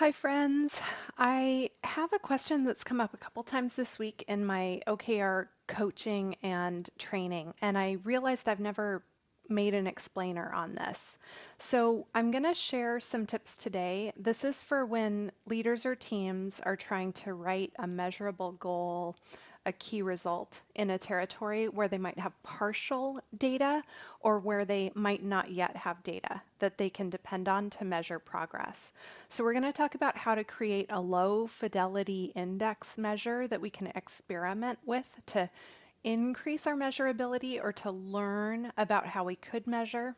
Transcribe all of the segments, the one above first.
Hi, friends. I have a question that's come up a couple times this week in my OKR coaching and training, and I realized I've never made an explainer on this. So I'm going to share some tips today. This is for when leaders or teams are trying to write a measurable goal, a key result in a territory where they might have partial data or where they might not yet have data that they can depend on to measure progress. So we're going to talk about how to create a low fidelity index measure that we can experiment with to increase our measurability or to learn about how we could measure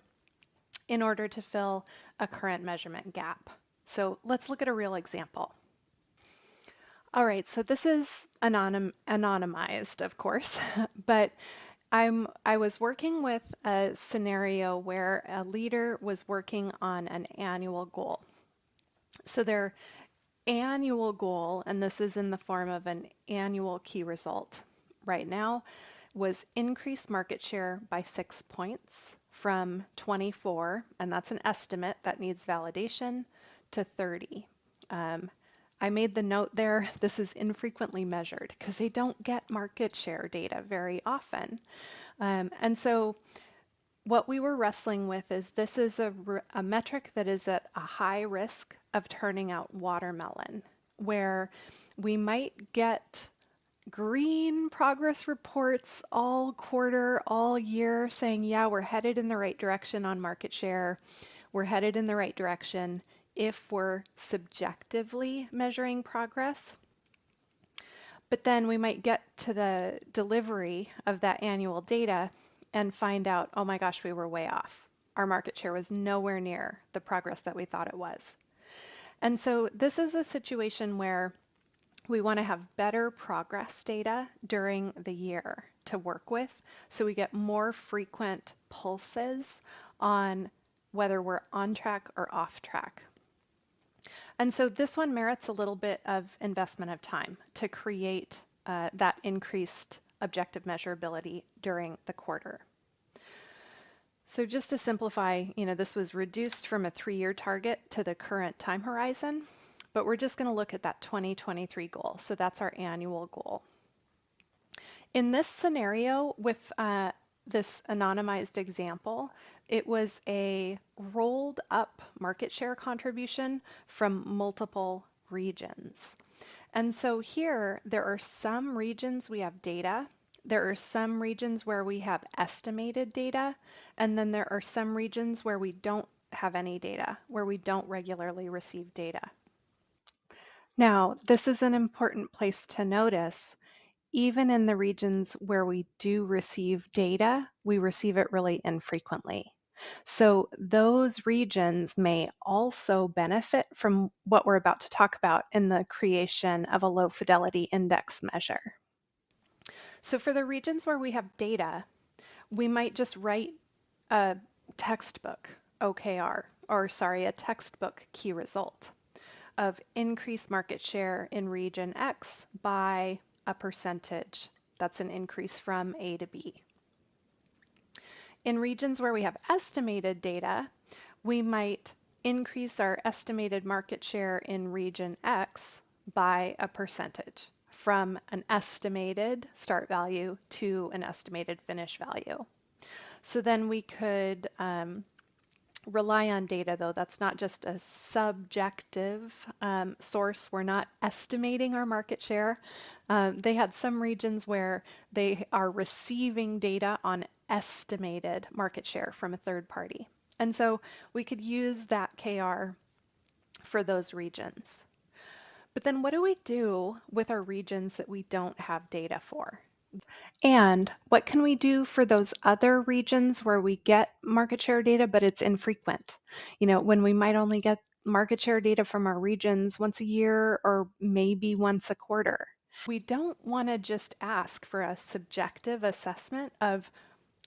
in order to fill a current measurement gap. So let's look at a real example. All right, so this is anonymized, of course, but I was working with a scenario where a leader was working on an annual goal. So their annual goal, and this is in the form of an annual key result right now, was increase market share by 6 points from 24, and that's an estimate that needs validation, to 30. I made the note there, this is infrequently measured because they don't get market share data very often. And so what we were wrestling with is this is a metric that is at a high risk of turning out watermelon, where we might get green progress reports all quarter, all year saying, yeah, we're headed in the right direction on market share. We're headed in the right direction if we're subjectively measuring progress. But then we might get to the delivery of that annual data and find out, oh my gosh, we were way off. Our market share was nowhere near the progress that we thought it was. And so this is a situation where we want to have better progress data during the year to work with so we get more frequent pulses on whether we're on track or off track. And so this one merits a little bit of investment of time to create that increased objective measurability during the quarter. So just to simplify, this was reduced from a 3-year target to the current time horizon, but we're just going to look at that 2023 goal. So that's our annual goal. In this scenario with this anonymized example, it was a rolled up market share contribution from multiple regions. And so here, there are some regions we have data, there are some regions where we have estimated data, and then there are some regions where we don't have any data, where we don't regularly receive data. Now, this is an important place to notice. Even in the regions where we do receive data, we receive it really infrequently. So those regions may also benefit from what we're about to talk about in the creation of a low fidelity index measure. So for the regions where we have data, we might just write a textbook OKR, or sorry, a textbook key result of increased market share in region X by a percentage. That's an increase from A to B. In regions where we have estimated data, we might increase our estimated market share in region X by a percentage from an estimated start value to an estimated finish value. So then we could rely on data, though. That's not just a subjective source. We're not estimating our market share. They had some regions where they are receiving data on estimated market share from a third party. And so we could use that KR for those regions. But then what do we do with our regions that we don't have data for? And what can we do for those other regions where we get market share data, but it's infrequent? When we might only get market share data from our regions once a year or maybe once a quarter. We don't want to just ask for a subjective assessment of,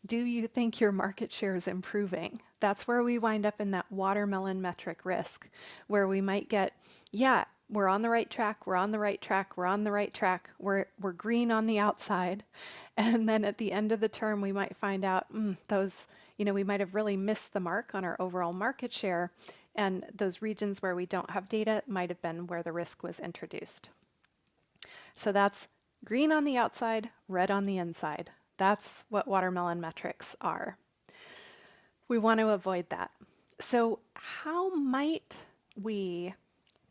do you think your market share is improving? That's where we wind up in that watermelon metric risk, where we might get, yeah, we're on the right track, we're on the right track, we're on the right track, we're green on the outside. And then at the end of the term, we might find out we might have really missed the mark on our overall market share. And those regions where we don't have data might have been where the risk was introduced. So that's green on the outside, red on the inside. That's what watermelon metrics are. We want to avoid that. So how might we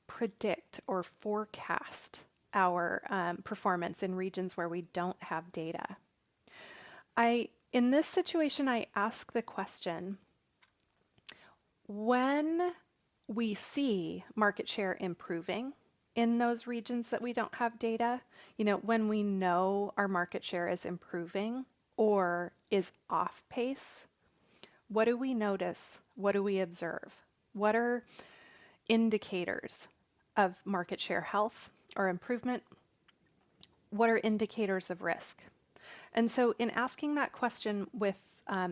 predict or forecast our performance in regions where we don't have data? In this situation, I ask the question, when we see market share improving in those regions that we don't have data, when we know our market share is improving or is off pace, what do we notice? What do we observe? What are indicators of market share health or improvement? What are indicators of risk? And so in asking that question with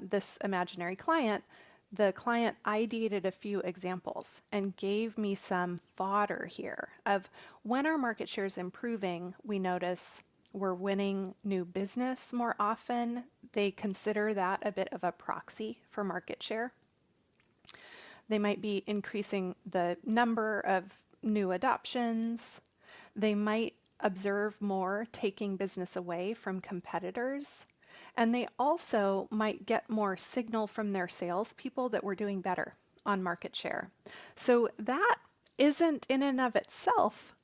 this imaginary client, the client ideated a few examples and gave me some fodder here of when our market share is improving, we notice we're winning new business more often. They consider that a bit of a proxy for market share. They might be increasing the number of new adoptions. They might observe more taking business away from competitors. And they also might get more signal from their salespeople that we're doing better on market share. So that isn't in and of itself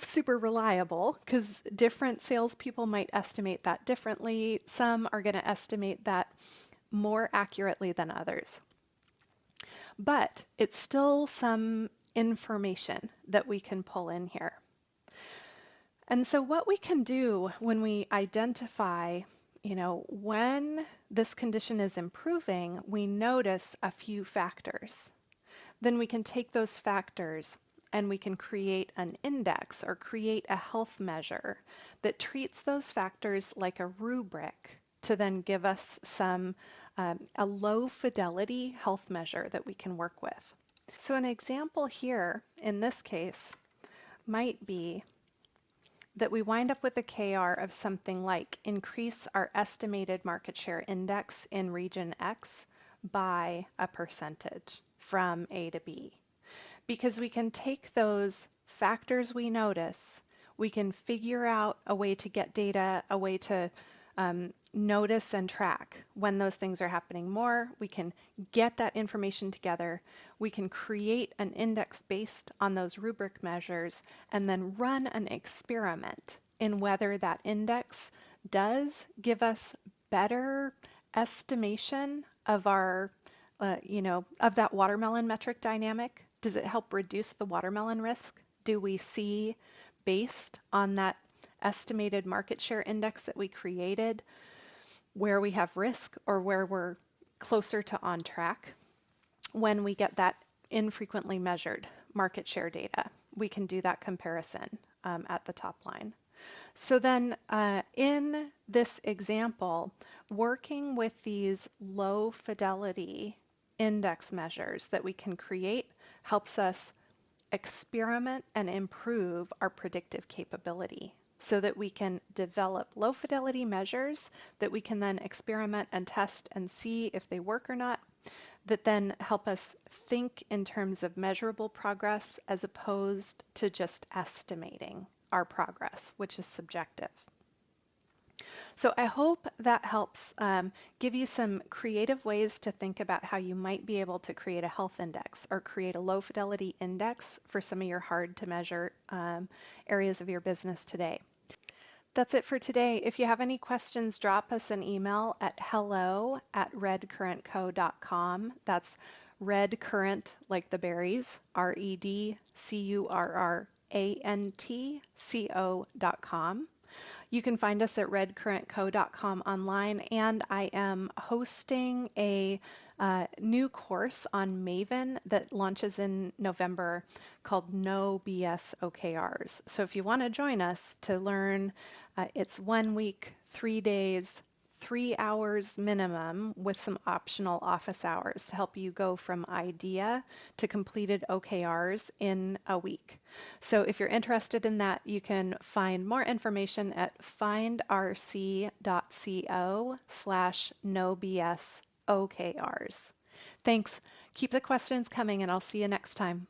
super reliable because different salespeople might estimate that differently. Some are going to estimate that more accurately than others. But it's still some information that we can pull in here. And so what we can do when we identify, when this condition is improving, we notice a few factors. Then we can take those factors and we can create an index or create a health measure that treats those factors like a rubric to then give us a low fidelity health measure that we can work with. So an example here in this case might be that we wind up with a KR of something like increase our estimated market share index in region X by a percentage from A to B. Because we can take those factors we notice, we can figure out a way to get data, a way to notice and track when those things are happening more. We can get that information together. We can create an index based on those rubric measures and then run an experiment in whether that index does give us better estimation of our, of that watermelon metric dynamic. Does it help reduce the watermelon risk? Do we see, based on that estimated market share index that we created, where we have risk or where we're closer to on track? When we get that infrequently measured market share data, we can do that comparison at the top line. So then in this example, working with these low fidelity index measures that we can create helps us experiment and improve our predictive capability so that we can develop low fidelity measures that we can then experiment and test and see if they work or not, that then help us think in terms of measurable progress as opposed to just estimating our progress, which is subjective. So I hope that helps give you some creative ways to think about how you might be able to create a health index or create a low fidelity index for some of your hard to measure areas of your business today. That's it for today. If you have any questions, drop us an email at hello@redcurrentco.com. That's red currant like the berries, redcurrantco.com. You can find us at redcurrentco.com online, and I am hosting a new course on Maven that launches in November called No BS OKRs. So if you want to join us to learn, it's 1 week, 3 days, 3 hours minimum with some optional office hours to help you go from idea to completed OKRs in a week. So if you're interested in that, you can find more information at findrc.co/nobsokrs. Thanks. Keep the questions coming, and I'll see you next time.